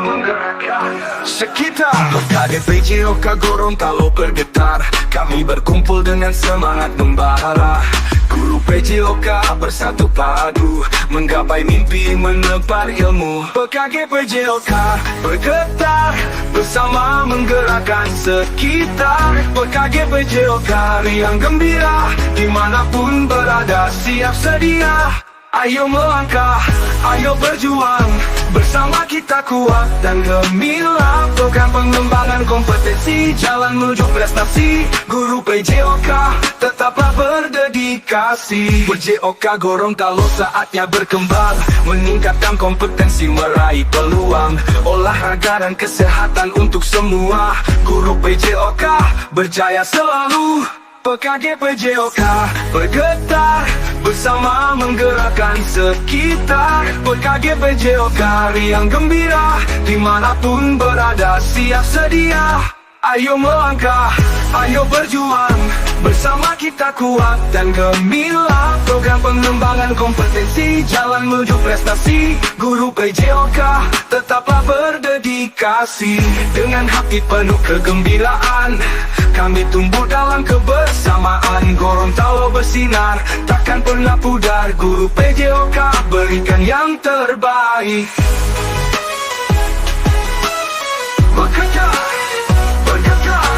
menggerakkan sekitar. KDPJOK Gorontalo bergetar, kami berkumpul dengan semangat membara. Guru PJOK bersatu padu, menggapai mimpi menebar ilmu. PKG PJOK bergetar, bersama menggerakkan sekitar. PKG PJOK riang gembira, dimanapun berada siap sedia. Ayo melangkah, ayo berjuang, bersama kita kuat dan gemilang. Program pengembangan kompetensi, jalan menuju prestasi. Guru PJOK tetaplah berdedikasi. PJOK Gorontalo saatnya berkembang, meningkatkan kompetensi, meraih peluang. Olahraga dan kesehatan untuk semua. Guru PJOK berjaya selalu. PKG PJOK bergetar, bersama menggerakkan sekitar. PKG PJOK riang gembira, dimanapun berada siap sedia. Ayo melangkah, ayo berjuang, bersama kita kuat dan gemilang. Program pengembangan kompetensi, jalan menuju prestasi. Guru PJOK tetaplah berdedikasi. Dengan hati penuh kegembiraan, kami tumbuh dalam kebersamaan. Gorontalo bersinar, takkan pernah pudar. Guru PJOK berikan yang terbaik. Bekerja, bergetar,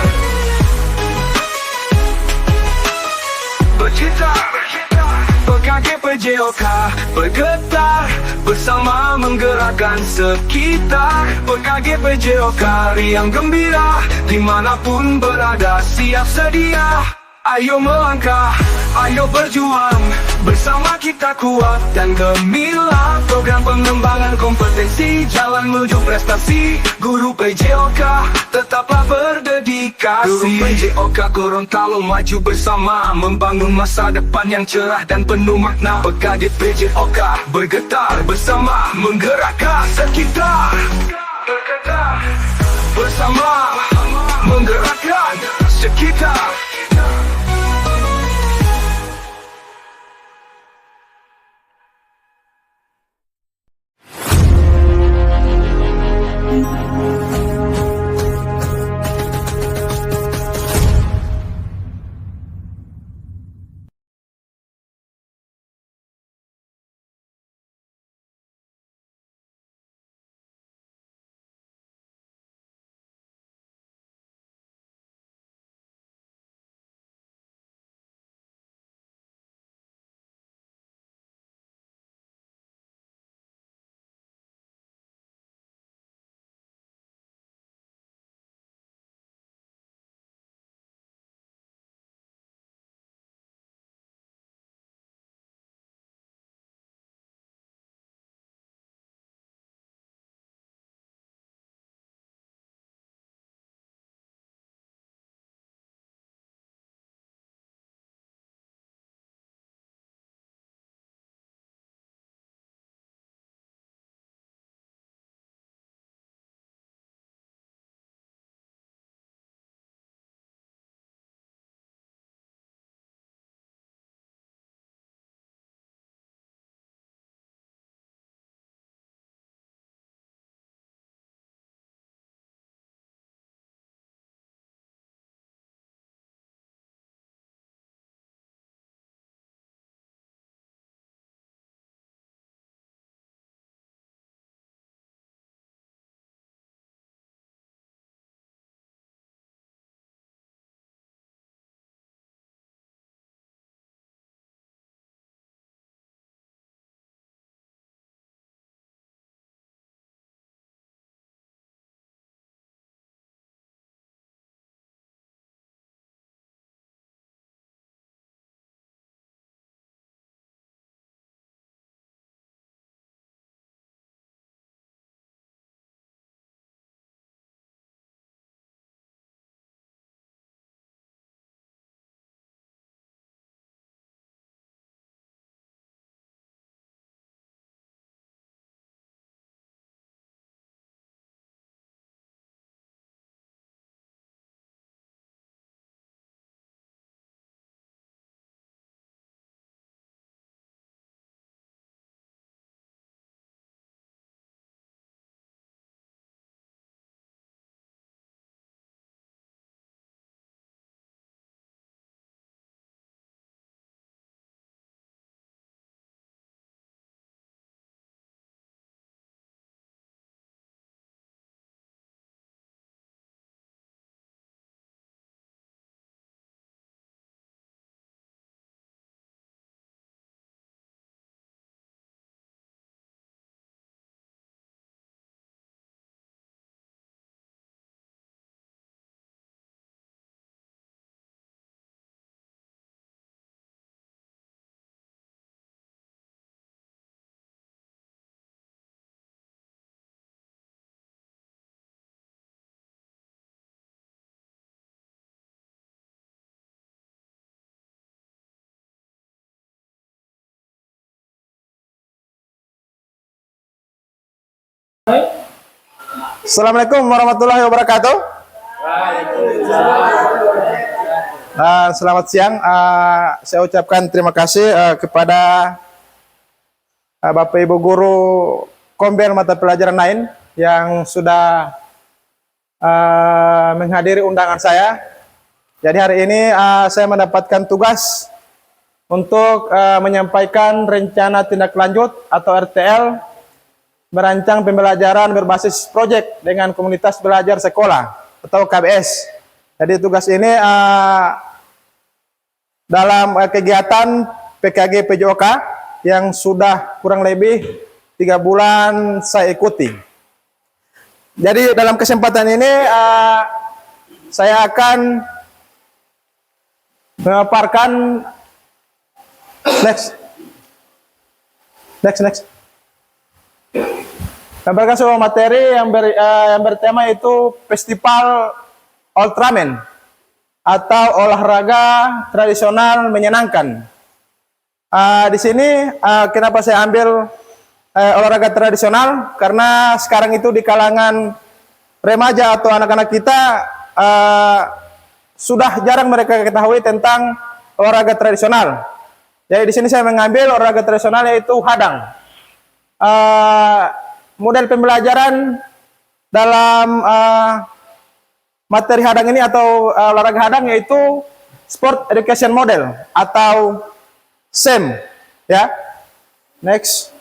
bercita. PKG PJOK bergetar, bersama menggerakkan sekitar. PKG PJOK riang gembira, dimanapun berada siap sedia. Ayo melangkah, ayo berjuang, bersama kita kuat dan gemilang. Program pengembangan kompetensi, jalan menuju prestasi. Guru PJOK tetaplah berdedikasi. Guru PJOK Gorontalo maju bersama, membangun masa depan yang cerah dan penuh makna. PKG PJOK bergetar, bersama menggerakkan sekitar. Bergetar, bersama menggerakkan sekitar. Assalamualaikum warahmatullahi wabarakatuh. Selamat siang. Saya ucapkan terima kasih kepada Bapak Ibu Guru Kombel mata pelajaran lain yang sudah menghadiri undangan saya. Jadi hari ini saya mendapatkan tugas untuk menyampaikan rencana tindak lanjut atau RTL merancang pembelajaran berbasis proyek dengan komunitas belajar sekolah atau KBS. Jadi tugas ini dalam kegiatan PKG PJOK yang sudah kurang lebih 3 bulan saya ikuti. Jadi dalam kesempatan ini saya akan memaparkan next. Memberikan sebuah materi yang bertema itu Festival Ultraman atau olahraga tradisional menyenangkan. Di sini kenapa saya ambil olahraga tradisional? Karena sekarang itu di kalangan remaja atau anak-anak kita sudah jarang mereka ketahui tentang olahraga tradisional. Jadi di sini saya mengambil olahraga tradisional yaitu hadang. Model pembelajaran dalam materi hadang ini atau olahraga hadang yaitu Sport Education Model atau SEM, ya. Next.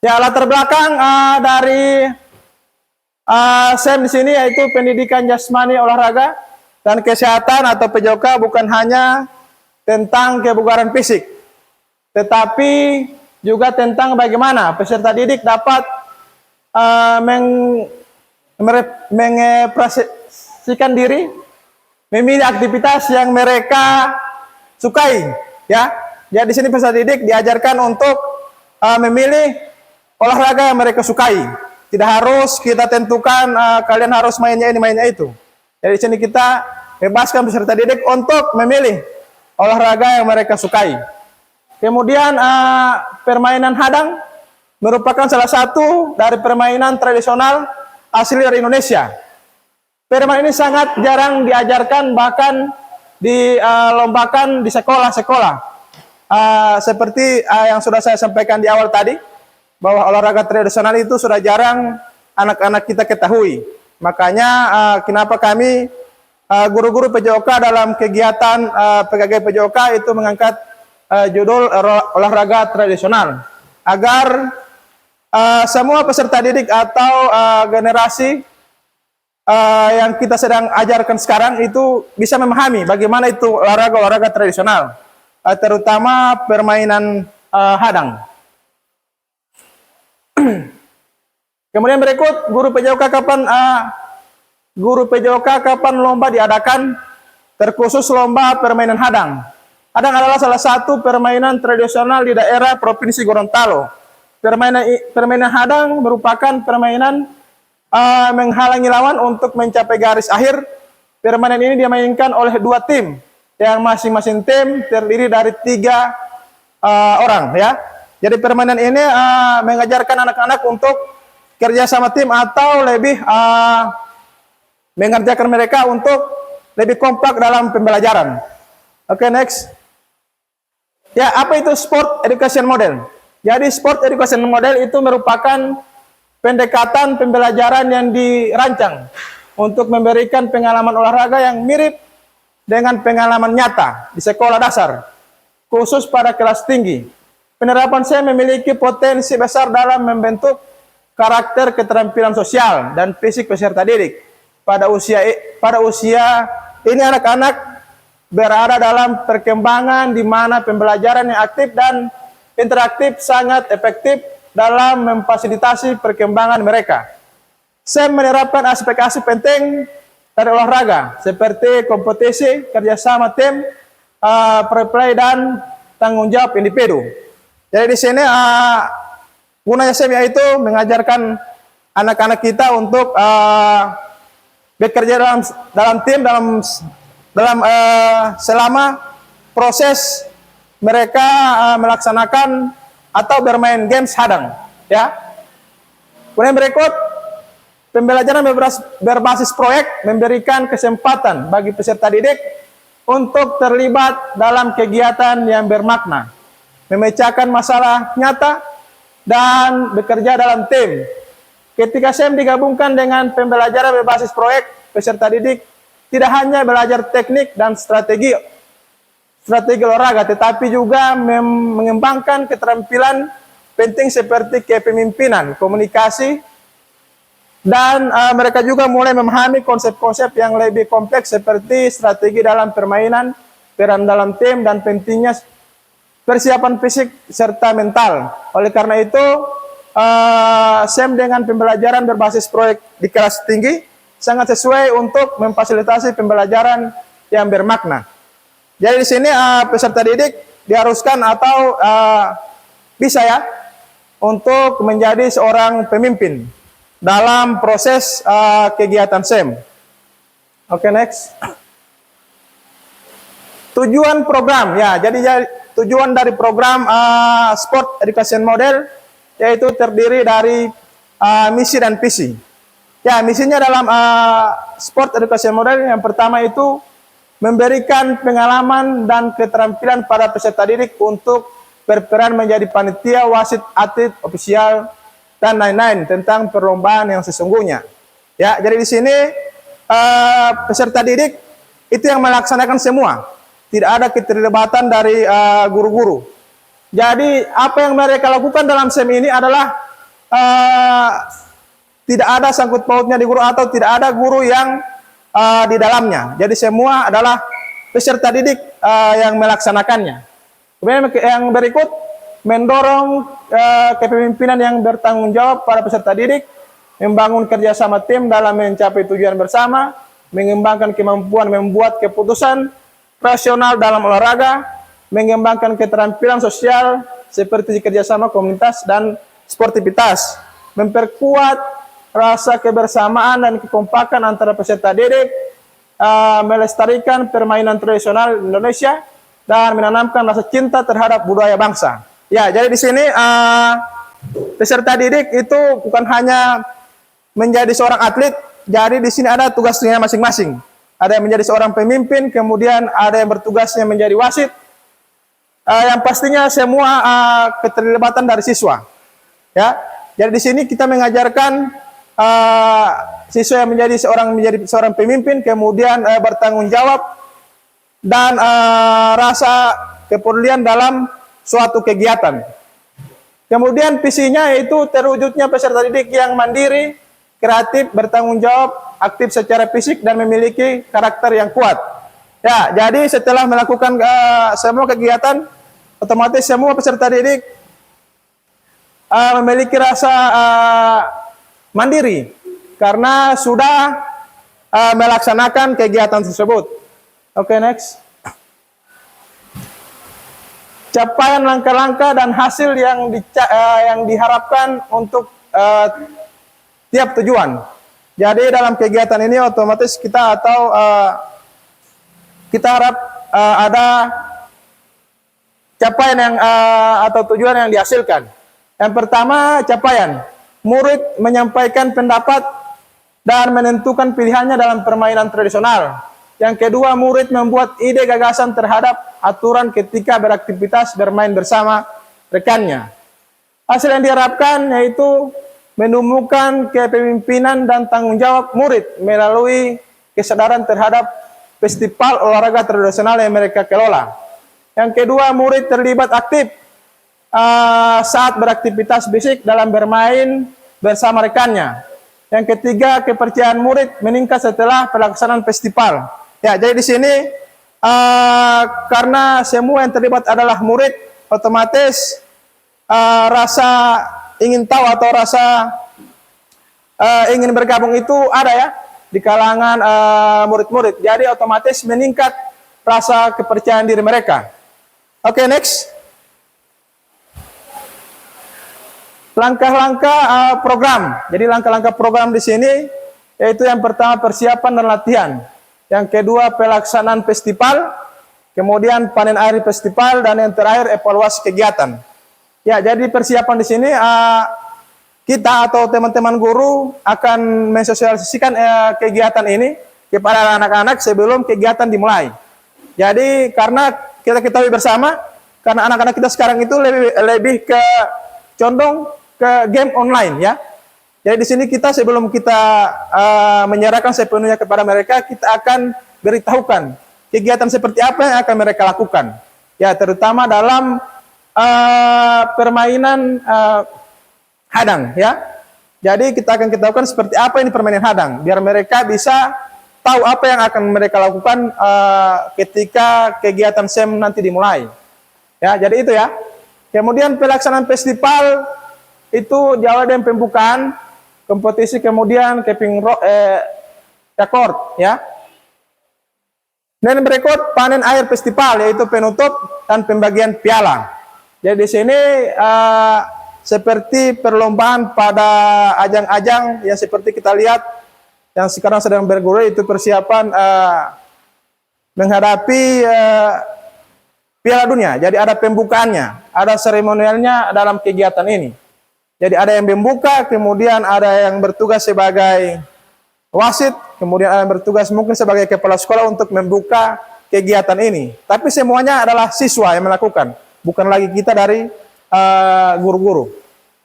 Ya, latar belakang dari SEM di sini yaitu pendidikan jasmani olahraga dan kesehatan atau PJOK bukan hanya tentang kebugaran fisik, tetapi juga tentang bagaimana peserta didik dapat mengekspresikan diri, memilih aktivitas yang mereka sukai, ya. Jadi di sini peserta didik diajarkan untuk memilih olahraga yang mereka sukai. Tidak harus kita tentukan kalian harus mainnya ini, mainnya itu. Jadi di sini kita bebaskan peserta didik untuk memilih olahraga yang mereka sukai. Kemudian permainan hadang merupakan salah satu dari permainan tradisional asli dari Indonesia. Permainan ini sangat jarang diajarkan, bahkan dilombakan di sekolah-sekolah. Seperti yang sudah saya sampaikan di awal tadi, bahwa olahraga tradisional itu sudah jarang anak-anak kita ketahui. Makanya kenapa kami guru-guru PJOK dalam kegiatan PKG PJOK itu mengangkat judul olahraga tradisional agar semua peserta didik atau generasi yang kita sedang ajarkan sekarang itu bisa memahami bagaimana itu olahraga tradisional, terutama permainan hadang. Kemudian berikut guru PJOK kapan lomba diadakan, terkhusus lomba permainan hadang. Hadang adalah salah satu permainan tradisional di daerah Provinsi Gorontalo. Permainan hadang merupakan permainan menghalangi lawan untuk mencapai garis akhir. Permainan ini dimainkan oleh 2 tim, yang masing-masing tim terdiri dari 3 orang, ya. Jadi permainan ini mengajarkan anak-anak untuk kerja sama tim atau lebih mengerjakan mereka untuk lebih kompak dalam pembelajaran. Oke, next. Ya, apa itu Sport Education Model? Jadi Sport Education Model itu merupakan pendekatan pembelajaran yang dirancang untuk memberikan pengalaman olahraga yang mirip dengan pengalaman nyata di sekolah dasar, khusus pada kelas tinggi. Penerapan saya memiliki potensi besar dalam membentuk karakter keterampilan sosial dan fisik peserta didik. Pada usia ini anak-anak berada dalam perkembangan di mana pembelajaran yang aktif dan interaktif sangat efektif dalam memfasilitasi perkembangan mereka. Saya menerapkan aspek-aspek penting dari olahraga seperti kompetisi, kerjasama tim, pre-play dan tanggung jawab individu. Jadi di sini gunanya saya yaitu mengajarkan anak-anak kita untuk bekerja dalam tim selama proses mereka melaksanakan atau bermain games hadang, ya. Kemudian berikut, pembelajaran berbasis proyek memberikan kesempatan bagi peserta didik untuk terlibat dalam kegiatan yang bermakna, memecahkan masalah nyata, dan bekerja dalam tim. Ketika SEM digabungkan dengan pembelajaran berbasis proyek, peserta didik tidak hanya belajar teknik dan strategi olahraga, tetapi juga mengembangkan keterampilan penting seperti kepemimpinan, komunikasi, dan mereka juga mulai memahami konsep-konsep yang lebih kompleks seperti strategi dalam permainan, peran dalam tim, dan pentingnya persiapan fisik serta mental. Oleh karena itu, SEM dengan pembelajaran berbasis proyek di kelas tinggi sangat sesuai untuk memfasilitasi pembelajaran yang bermakna. Jadi di sini peserta didik diharuskan atau bisa ya untuk menjadi seorang pemimpin dalam proses kegiatan SEM. Oke, next. Tujuan program ya, jadi tujuan dari program Sport Education Model yaitu terdiri dari misi dan visi. Ya, misinya dalam Sport Education Model yang pertama itu memberikan pengalaman dan keterampilan pada peserta didik untuk berperan menjadi panitia, wasit, atlet, ofisial, dan lain-lain tentang perlombaan yang sesungguhnya. Ya, jadi di sini peserta didik itu yang melaksanakan semua. Tidak ada keterlibatan dari guru-guru. Jadi apa yang mereka lakukan dalam SEM ini adalah tidak ada sangkut pautnya di guru atau tidak ada guru yang di dalamnya. Jadi semua adalah peserta didik yang melaksanakannya. Kemudian yang berikut, mendorong kepemimpinan yang bertanggung jawab pada peserta didik, membangun kerjasama tim dalam mencapai tujuan bersama, mengembangkan kemampuan membuat keputusan rasional dalam olahraga, mengembangkan keterampilan sosial seperti kerjasama komunitas dan sportivitas, memperkuat rasa kebersamaan dan kekompakan antara peserta didik, melestarikan permainan tradisional Indonesia, dan menanamkan rasa cinta terhadap budaya bangsa. Ya, jadi di sini peserta didik itu bukan hanya menjadi seorang atlet, jadi di sini ada tugasnya masing-masing. Ada yang menjadi seorang pemimpin, kemudian ada yang bertugasnya menjadi wasit. Yang pastinya semua keterlibatan dari siswa. Ya, jadi di sini kita mengajarkan siswa yang menjadi seorang pemimpin, kemudian bertanggung jawab dan rasa kepedulian dalam suatu kegiatan. Kemudian visinya yaitu terwujudnya peserta didik yang mandiri, kreatif, bertanggung jawab, aktif secara fisik, dan memiliki karakter yang kuat. Ya, jadi setelah melakukan semua kegiatan, otomatis semua peserta didik memiliki rasa mandiri karena sudah melaksanakan kegiatan tersebut. Oke, next. Capaian langkah-langkah dan hasil yang diharapkan untuk tiap tujuan. Jadi dalam kegiatan ini otomatis kita harap ada capaian yang atau tujuan yang dihasilkan. Yang pertama, capaian. Murid menyampaikan pendapat dan menentukan pilihannya dalam permainan tradisional. Yang kedua, murid membuat ide gagasan terhadap aturan ketika beraktivitas bermain bersama rekannya. Hasil yang diharapkan yaitu menumbuhkan kepemimpinan dan tanggung jawab murid melalui kesadaran terhadap festival olahraga tradisional yang mereka kelola. Yang kedua, murid terlibat aktif saat beraktivitas fisik dalam bermain bersama rekannya. Yang ketiga, kepercayaan murid meningkat setelah pelaksanaan festival. Ya, jadi di sini karena semua yang terlibat adalah murid, otomatis rasa ingin tahu atau rasa ingin bergabung itu ada ya di kalangan murid-murid. Jadi otomatis meningkat rasa kepercayaan diri mereka. Oke, next. Langkah-langkah program. Jadi langkah-langkah program di sini yaitu yang pertama persiapan dan latihan. Yang kedua pelaksanaan festival, kemudian panen akhir festival, dan yang terakhir evaluasi kegiatan. Ya, jadi persiapan di sini kita atau teman-teman guru akan mensosialisasikan kegiatan ini kepada anak-anak sebelum kegiatan dimulai. Jadi karena kita ketahui bersama, karena anak-anak kita sekarang itu lebih ke condong ke game online ya. Jadi di sini kita sebelum kita menyerahkan sepenuhnya kepada mereka, kita akan beritahukan kegiatan seperti apa yang akan mereka lakukan. Ya, terutama dalam permainan hadang ya. Jadi kita akan ketahukan seperti apa ini permainan hadang, biar mereka bisa tahu apa yang akan mereka lakukan ketika kegiatan SEM nanti dimulai. Ya, jadi itu ya. Kemudian pelaksanaan festival itu diawali dengan pembukaan, kompetisi, kemudian keping rekord ya. Dan berikut panen air festival, yaitu penutup dan pembagian piala. Jadi di sini seperti perlombaan pada ajang-ajang yang seperti kita lihat yang sekarang sedang bergulir, itu persiapan menghadapi Piala Dunia. Jadi ada pembukaannya, ada seremonialnya dalam kegiatan ini. Jadi ada yang membuka, kemudian ada yang bertugas sebagai wasit, kemudian ada yang bertugas mungkin sebagai kepala sekolah untuk membuka kegiatan ini. Tapi semuanya adalah siswa yang melakukan, bukan lagi kita dari guru-guru.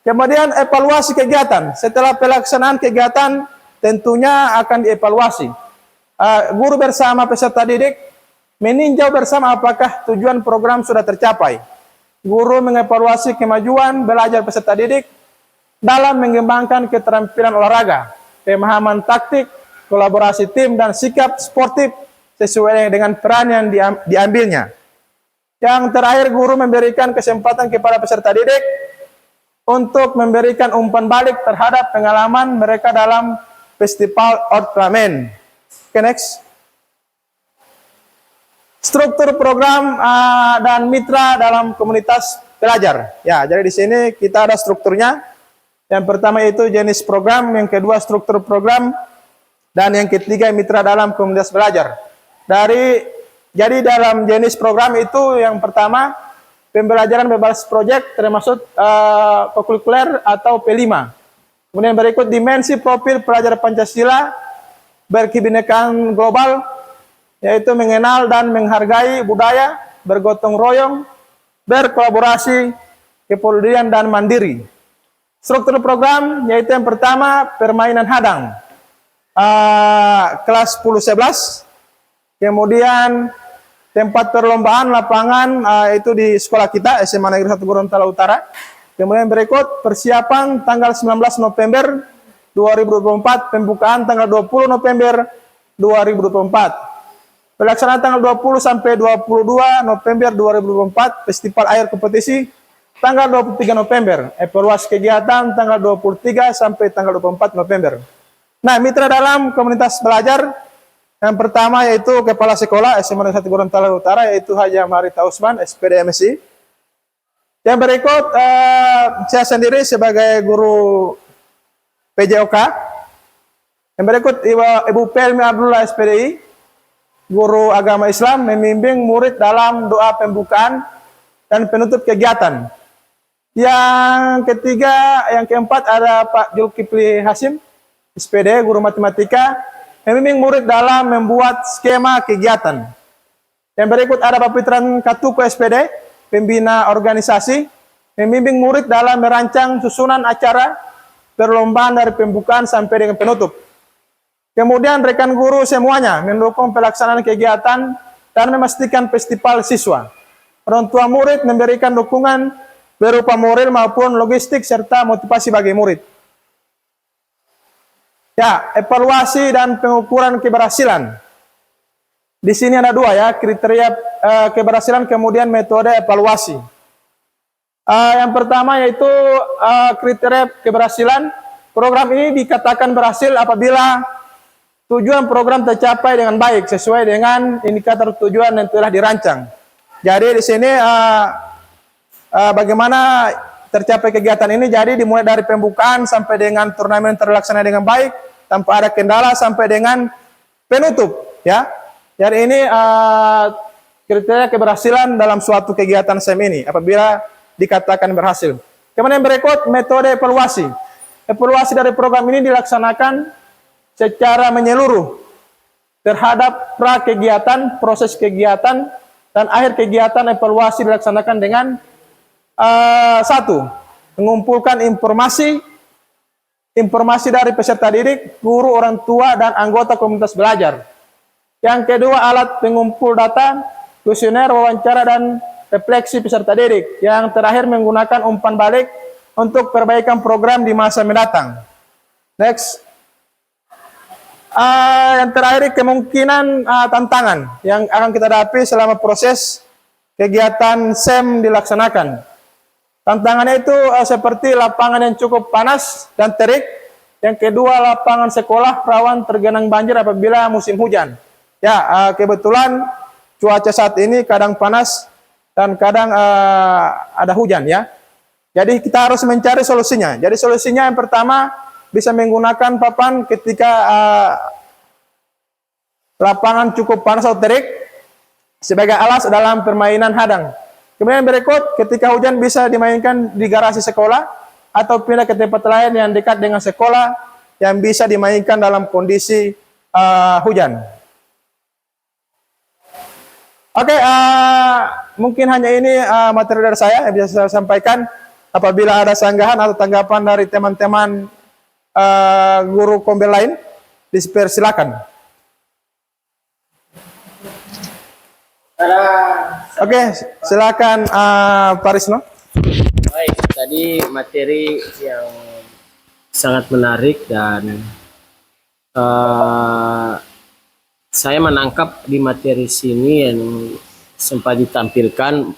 Kemudian evaluasi kegiatan. Setelah pelaksanaan kegiatan tentunya akan dievaluasi. Guru bersama peserta didik meninjau bersama apakah tujuan program sudah tercapai. Guru mengevaluasi kemajuan belajar peserta didik dalam mengembangkan keterampilan olahraga, pemahaman taktik, kolaborasi tim, dan sikap sportif sesuai dengan peran yang diambilnya. Yang terakhir, guru memberikan kesempatan kepada peserta didik untuk memberikan umpan balik terhadap pengalaman mereka dalam festival ornamen. Okay, next. Struktur program dan mitra dalam komunitas pelajar. Ya, jadi di sini kita ada strukturnya. Yang pertama itu jenis program, yang kedua struktur program, dan yang ketiga mitra dalam komunitas belajar. Jadi dalam jenis program itu yang pertama pembelajaran bebas proyek termasuk kokurikuler atau P5. Kemudian berikut dimensi profil pelajar Pancasila berkebinekaan global, yaitu mengenal dan menghargai budaya, bergotong royong, berkolaborasi, kepedulian, dan mandiri. Struktur program yaitu yang pertama permainan hadang, kelas 10-11. Kemudian tempat perlombaan lapangan itu di sekolah kita SMA Negeri 1 Gorontalo Utara. Kemudian berikut persiapan tanggal 19 November 2024, pembukaan tanggal 20 November 2024. Pelaksanaan tanggal 20 sampai 22 November 2024, festival air kompetisi tanggal 23 November, evaluasi kegiatan tanggal 23 sampai tanggal 24 November. Nah, mitra dalam komunitas belajar yang pertama yaitu kepala sekolah SMA 1 Gorontalo Utara, yaitu Haji Marita Usman, SPD MSI. Yang berikut saya sendiri sebagai guru PJOK. Yang berikut Ibu Pelmi Abdullah SPDI, guru agama Islam, membimbing murid dalam doa pembukaan dan penutup kegiatan. Yang ketiga, yang keempat ada Pak Julkipli Hasim, SPD, guru matematika, membimbing murid dalam membuat skema kegiatan. Yang berikut ada Pak Pitran Katuko, SPD, pembina organisasi, membimbing murid dalam merancang susunan acara perlombaan dari pembukaan sampai dengan penutup. Kemudian rekan guru semuanya mendukung pelaksanaan kegiatan dan memastikan festival siswa. Orang tua murid memberikan dukungan berupa moral maupun logistik serta motivasi bagi murid. Ya, evaluasi dan pengukuran keberhasilan. Di sini ada dua ya, kriteria keberhasilan kemudian metode evaluasi. Yang pertama yaitu kriteria keberhasilan. Program ini dikatakan berhasil apabila tujuan program tercapai dengan baik sesuai dengan indikator tujuan yang telah dirancang. Jadi di sini bagaimana tercapai kegiatan ini, jadi dimulai dari pembukaan sampai dengan turnamen terlaksana dengan baik tanpa ada kendala sampai dengan penutup ya. Jadi ini kriteria keberhasilan dalam suatu kegiatan SEM ini apabila dikatakan berhasil. Kemudian berikut metode evaluasi. Evaluasi dari program ini dilaksanakan secara menyeluruh terhadap pra kegiatan, proses kegiatan, dan akhir kegiatan. Evaluasi dilaksanakan dengan satu, mengumpulkan informasi dari peserta didik, guru, orang tua, dan anggota komunitas belajar. Yang kedua, alat pengumpul data, kuesioner, wawancara, dan refleksi peserta didik. Yang terakhir, menggunakan umpan balik untuk perbaikan program di masa mendatang. Next. Yang terakhir, kemungkinan tantangan yang akan kita hadapi selama proses kegiatan SEM dilaksanakan. Tantangannya itu seperti lapangan yang cukup panas dan terik. Yang kedua, lapangan sekolah rawan tergenang banjir apabila musim hujan. Ya, kebetulan cuaca saat ini kadang panas dan kadang ada hujan ya. Jadi kita harus mencari solusinya. Jadi solusinya yang pertama bisa menggunakan papan ketika lapangan cukup panas atau terik sebagai alas dalam permainan hadang. Kemudian berikut, ketika hujan bisa dimainkan di garasi sekolah atau pindah ke tempat lain yang dekat dengan sekolah yang bisa dimainkan dalam kondisi hujan. Oke, mungkin hanya ini materi dari saya yang bisa saya sampaikan. Apabila ada sanggahan atau tanggapan dari teman-teman guru kombel lain, dipersilakan. Oke, silakan Pak Risno. Baik, tadi materi yang sangat menarik dan saya menangkap di materi sini yang sempat ditampilkan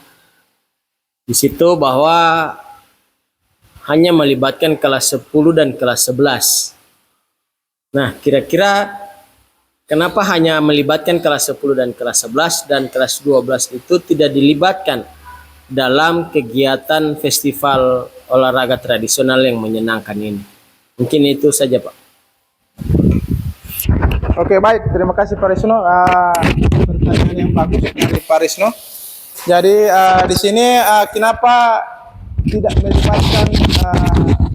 di situ bahwa hanya melibatkan kelas 10 dan kelas 11. Nah, kira-kira kenapa hanya melibatkan kelas 10 dan kelas 11 dan kelas 12 itu tidak dilibatkan dalam kegiatan festival olahraga tradisional yang menyenangkan ini? Mungkin itu saja, Pak. Oke, baik. Terima kasih Pak Risno. Pertanyaan yang bagus dari Pak Risno. Jadi di sini kenapa tidak melibatkan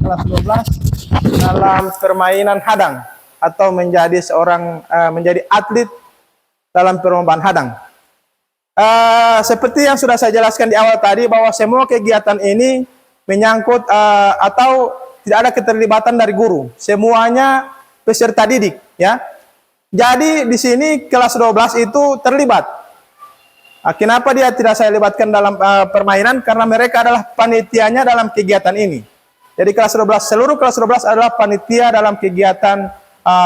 kelas 12 dalam permainan hadang atau menjadi menjadi atlet dalam perlombaan hadang? Seperti yang sudah saya jelaskan di awal tadi, bahwa semua kegiatan ini menyangkut atau tidak ada keterlibatan dari guru, semuanya peserta didik, ya. Jadi di sini kelas 12 itu terlibat. Kenapa dia tidak saya libatkan dalam permainan? Karena mereka adalah panitianya dalam kegiatan ini. Jadi kelas 12, seluruh kelas 12 adalah panitia dalam kegiatan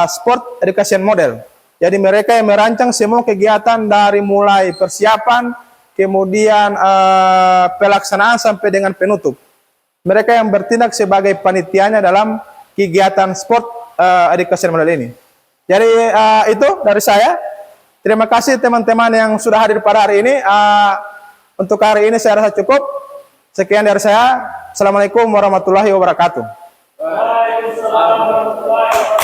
sport education model. Jadi mereka yang merancang semua kegiatan dari mulai persiapan, kemudian pelaksanaan sampai dengan penutup. Mereka yang bertindak sebagai panitianya dalam kegiatan sport education model ini. Jadi itu dari saya. Terima kasih teman-teman yang sudah hadir pada hari ini. Untuk hari ini saya rasa cukup. Sekian dari saya. Assalamualaikum warahmatullahi wabarakatuh. Waalaikumsalam warahmatullahi wabarakatuh.